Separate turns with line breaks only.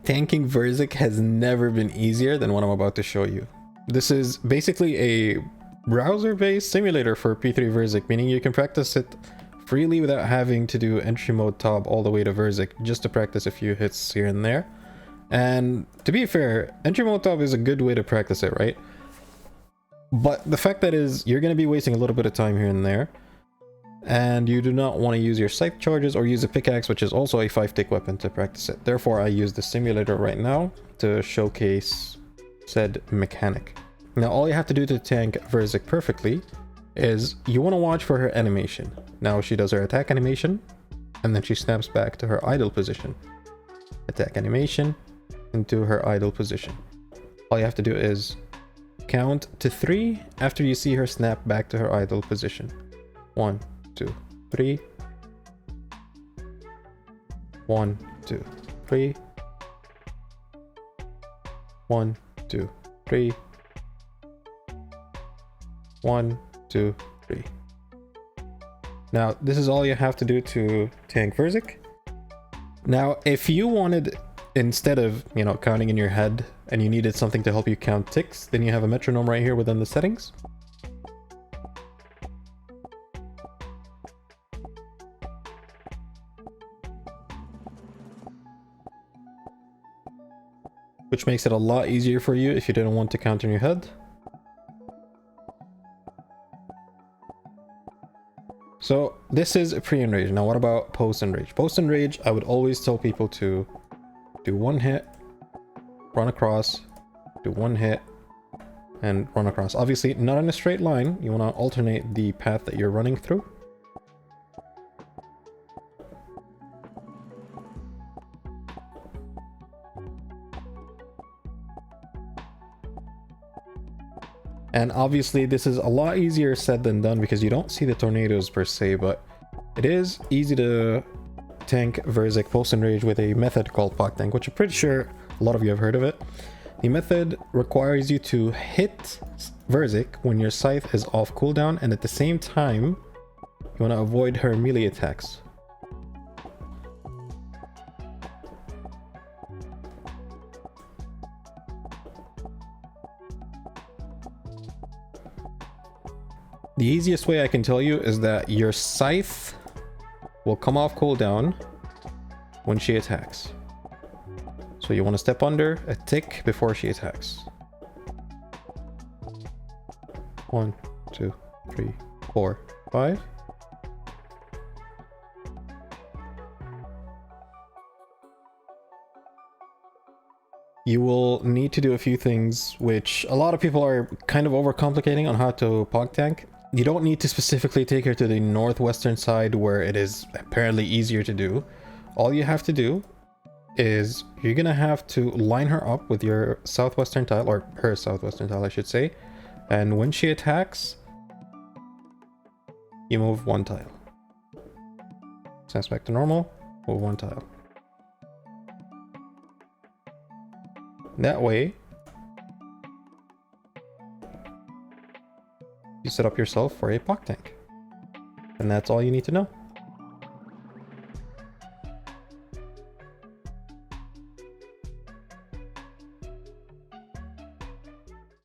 Tanking Verzik has never been easier than what I'm about to show you. This is basically a browser-based simulator for P3 Verzik, meaning you can practice it freely without having to do entry mode top all the way to Verzik, just to practice a few hits here and there. And to be fair, entry mode top is a good way to practice it, right? But the fact that is, you're going to be wasting a little bit of time here and there. And you do not want to use your scythe charges or use a pickaxe, which is also a 5-tick weapon, to practice it. Therefore, I use the simulator right now to showcase said mechanic. Now, all you have to do to tank Verzik perfectly is you want to watch for her animation. Now, she does her attack animation, and then she snaps back to her idle position. Attack animation, into her idle position. All you have to do is count to 3 after you see her snap back to her idle position. 1, 2, 3. 1, 2, 3. 1, 2, 3. 1, 2, 3. Now, this is all you have to do to tank Verzik. Now, if you wanted, instead of, counting in your head, and you needed something to help you count ticks, then you have a metronome right here within the settings. Which makes it a lot easier for you if you didn't want to count in your head. So this is pre-enrage. Now what about post-enrage? Post-enrage, I would always tell people to do 1 hit, run across, do 1 hit, and run across. Obviously not in a straight line. You want to alternate the path that you're running through. And obviously this is a lot easier said than done because you don't see the tornadoes per se, but it is easy to tank Verzik post-enrage with a method called pogtank, which I'm pretty sure a lot of you have heard of it. The method requires you to hit Verzik when your scythe is off cooldown, and at the same time, you want to avoid her melee attacks. The easiest way I can tell you is that your scythe will come off cooldown when she attacks. So you want to step under a tick before she attacks. 1, 2, 3, 4, 5. You will need to do a few things, which a lot of people are kind of overcomplicating on how to pogtank. You don't need to specifically take her to the northwestern side where it is apparently easier to do. All you have to do is you're gonna have to line her up with your southwestern tile, or her southwestern tile I should say, and when she attacks, you move 1 tile. Snaps back to normal, move 1 tile. That way, you set up yourself for a pogtank. And that's all you need to know.